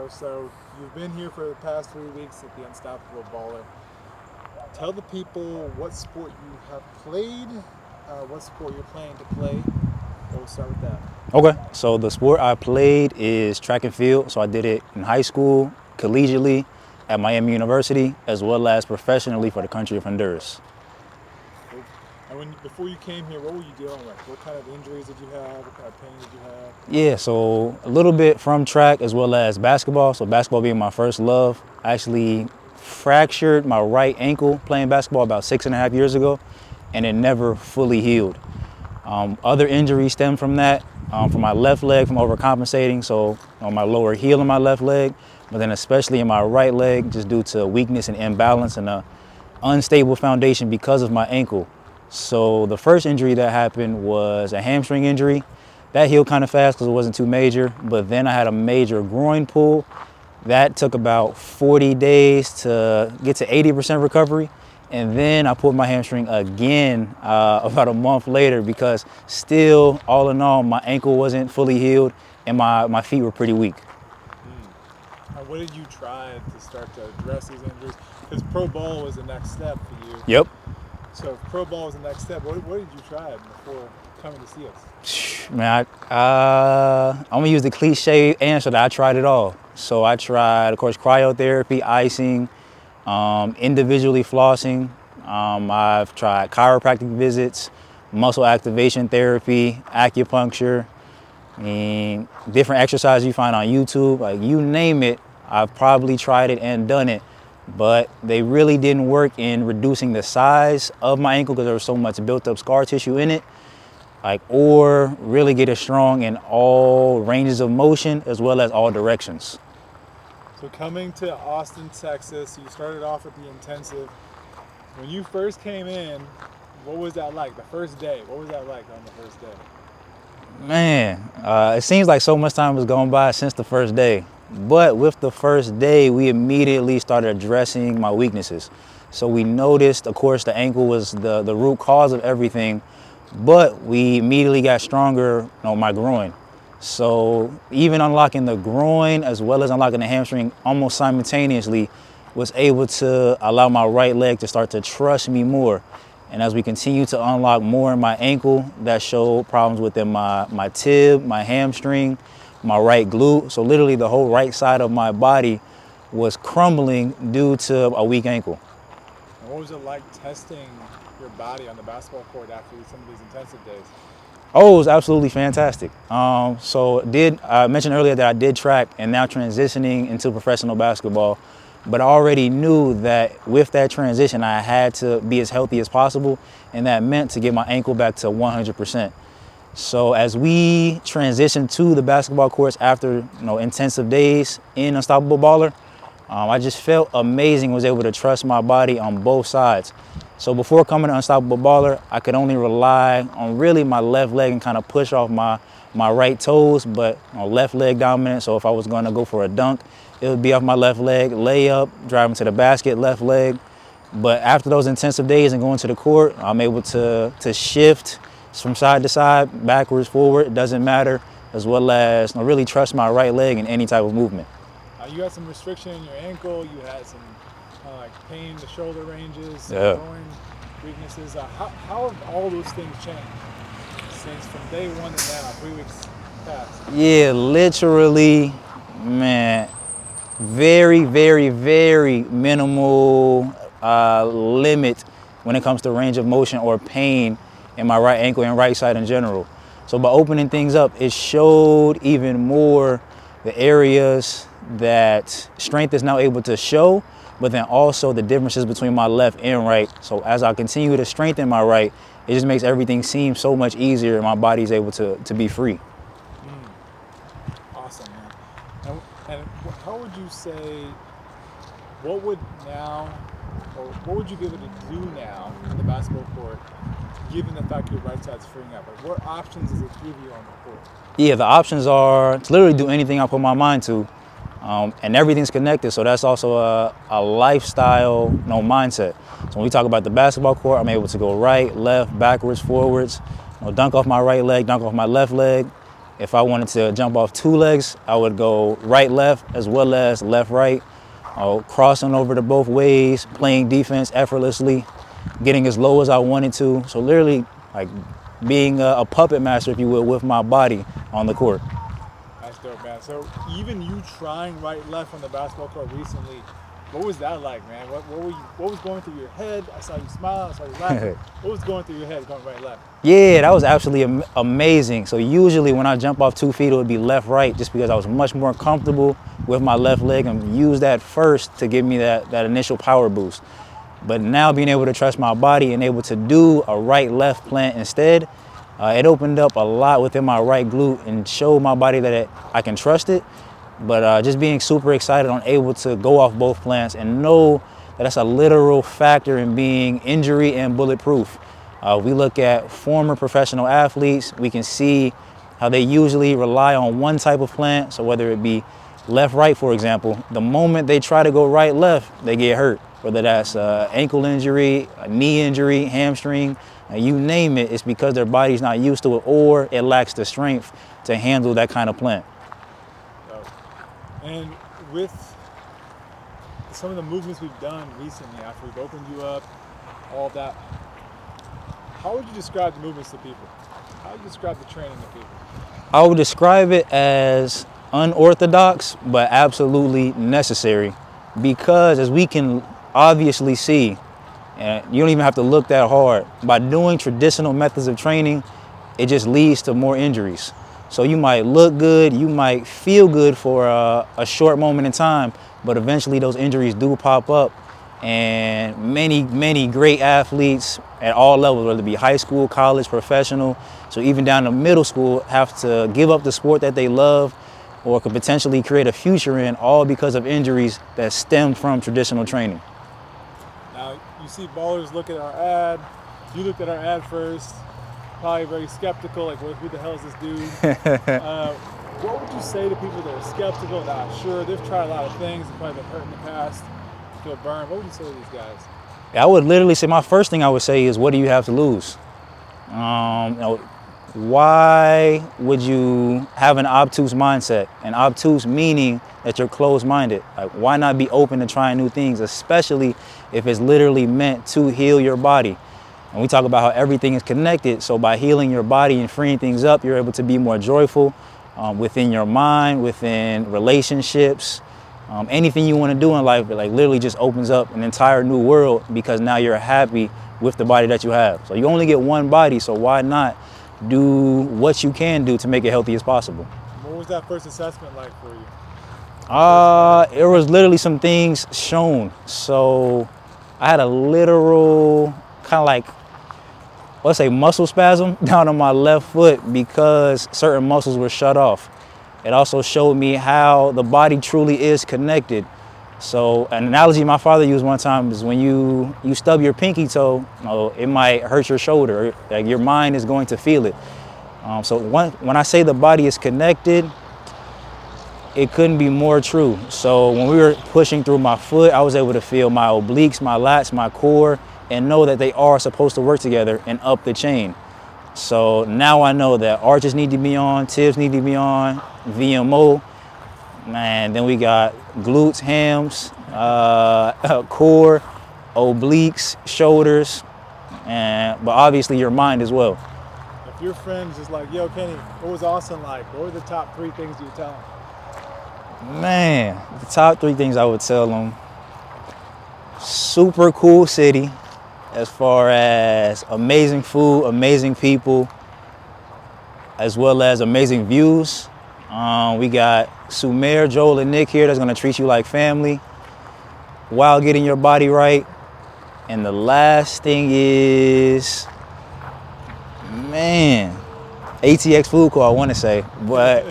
Lateral. So you've been here for the past 3 weeks at the Unstoppable Baller. Tell the people what sport you have played, what sport you're planning to play. We'll start with that. Okay, so the sport I played is track and field. So I did it in high school, collegiately, at Miami University, as well as professionally for the country of Honduras. And before you came here, what were you dealing with? What kind of injuries did you have? What kind of pain did you have? Yeah, so a little bit from track as well as basketball. So basketball being my first love. I actually fractured my right ankle playing basketball about 6.5 years ago, and it never fully healed. Other injuries stem from that, from my left leg, from overcompensating, so on my lower heel in my left leg, but then especially in my right leg, just due to weakness and imbalance and a unstable foundation because of my ankle. So the first injury that happened was a hamstring injury. That healed kind of fast because it wasn't too major, but then I had a major groin pull. That took about 40 days to get to 80% recovery. And then I pulled my hamstring again about a month later because still, all in all, my ankle wasn't fully healed and my feet were pretty weak. And what did you try to start to address these injuries? Because pro ball was the next step for you. Yep. So if pro ball was the next step, what did you try before coming to see us? Man, I'm gonna use the cliche answer that I tried it all. So I tried, of course, cryotherapy, icing, individually flossing. I've tried chiropractic visits, muscle activation therapy, acupuncture, and different exercises you find on YouTube. Like, you name it, I've probably tried it and done it. But they really didn't work in reducing the size of my ankle because there was so much built up scar tissue in it. Or really get it strong in all ranges of motion as well as all directions. So coming to Austin, Texas, you started off at the intensive. When you first came in, what was that like? The first day, what was that like on the first day? Man, it seems like so much time has gone by since the first day. But with the first day, we immediately started addressing my weaknesses. So we noticed, of course, the ankle was the root cause of everything, but we immediately got stronger on my groin. So even unlocking the groin as well as unlocking the hamstring almost simultaneously was able to allow my right leg to start to trust me more. And as we continue to unlock more in my ankle, that showed problems within my tib, my hamstring, my right glute. So literally the whole right side of my body was crumbling due to a weak ankle. And what was it like testing your body on the basketball court after some of these intensive days? Oh, it was absolutely fantastic. I mentioned earlier that I did track and now transitioning into professional basketball. But I already knew that with that transition, I had to be as healthy as possible, and that meant to get my ankle back to 100%. So as we transitioned to the basketball courts after intensive days in Unstoppable Baller, I just felt amazing, was able to trust my body on both sides. So before coming to Unstoppable Baller, I could only rely on really my left leg and kind of push off my right toes, but left leg dominant. So if I was going to go for a dunk, it would be off my left leg, layup, driving to the basket, left leg. But after those intensive days and going to the court, I'm able to shift from side to side, backwards, forward, it doesn't matter, as well as really trust my right leg in any type of movement. You had some restriction in your ankle, you had some pain in the shoulder ranges, Yeah. groin weaknesses. How have all those things changed since from day one to now, 3 weeks past? Yeah, literally, man, very, very, very minimal limit when it comes to range of motion or pain in my right ankle and right side in general. So by opening things up, it showed even more the areas that strength is now able to show, but then also the differences between my left and right. So as I continue to strengthen my right, it just makes everything seem so much easier and my body's able to be free. Awesome, man. And how would you say, what would you give it to do now in the basketball court, given the fact your right side's freeing up? What options does it give you on the court? Yeah, the options are to literally do anything I put my mind to, and everything's connected. So that's also a lifestyle, mindset. So when we talk about the basketball court, I'm able to go right, left, backwards, forwards, dunk off my right leg, dunk off my left leg. If I wanted to jump off 2 legs, I would go right, left, as well as left, right, crossing over to both ways, playing defense effortlessly, getting as low as I wanted to. So literally like being a puppet master, if you will, with my body on the court. That's dope, man. So even you trying right left on the basketball court recently, what was that like, man? What was going through your head? I saw you smile, I saw you laughing. What was going through your head going right left? Yeah, that was absolutely amazing. So usually when I jump off 2 feet, it would be left, right, just because I was much more comfortable with my left leg and use that first to give me that initial power boost. But now being able to trust my body and able to do a right left plant instead, it opened up a lot within my right glute and showed my body that I can trust it. But just being super excited on able to go off both plants and know that that's a literal factor in being injury and bulletproof. We look at former professional athletes, we can see how they usually rely on one type of plant. So whether it be left, right, for example, the moment they try to go right, left, they get hurt. Whether that's ankle injury, a knee injury, hamstring, you name it, it's because their body's not used to it or it lacks the strength to handle that kind of plant. And with some of the movements we've done recently, after we've opened you up, all of that, how would you describe the movements to people? How would you describe the training to people? I would describe it as unorthodox, but absolutely necessary, because as we can obviously see, and you don't even have to look that hard, by doing traditional methods of training, it just leads to more injuries. So you might look good, you might feel good for a short moment in time, but eventually those injuries do pop up. And many great athletes at all levels, whether it be high school, college, professional, so even down to middle school, have to give up the sport that they love or could potentially create a future in, all because of injuries that stem from traditional training. Now, you see ballers look at our ad, you looked at our ad first, probably very skeptical, like, who the hell is this dude? What would you say to people that are skeptical, not sure, they've tried a lot of things, they've probably been hurt in the past, feel burned? What would you say to these guys? I would literally say, my first thing I would say is, what do you have to lose? Why would you have an obtuse mindset? An obtuse meaning that you're closed-minded. Like, why not be open to trying new things, especially if it's literally meant to heal your body? And we talk about how everything is connected. So by healing your body and freeing things up, you're able to be more joyful within your mind, within relationships, anything you want to do in life. It like literally just opens up an entire new world, because now you're happy with the body that you have. So you only get one body, so why not do what you can do to make it healthy as possible? What was that first assessment like for you? It was literally some things shown. So I had a literal kind of like, let's say, muscle spasm down on my left foot because certain muscles were shut off. It also showed me how the body truly is connected. So an analogy my father used one time is when you stub your pinky toe, it might hurt your shoulder. Like, your mind is going to feel it. So when I say the body is connected, it couldn't be more true. So when we were pushing through my foot, I was able to feel my obliques, my lats, my core, and know that they are supposed to work together and up the chain. So now I know that arches need to be on, tips need to be on, VMO, man, then we got glutes, hams, core, obliques, shoulders, but obviously your mind as well. If your friend's just like, yo, Kenny, what was Austin like? What were the top 3 things you would tell him? Man, the top 3 things I would tell them: super cool city as far as amazing food, amazing people, as well as amazing views. We got Sumer, Joel, and Nick here that's gonna treat you like family while getting your body right. And the last thing is, man, ATX Food Court, I wanna say, but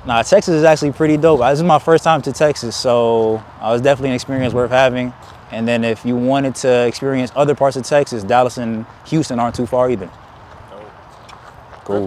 nah, Texas is actually pretty dope. This is my first time to Texas, so it was definitely an experience worth having. And then if you wanted to experience other parts of Texas, Dallas and Houston aren't too far either.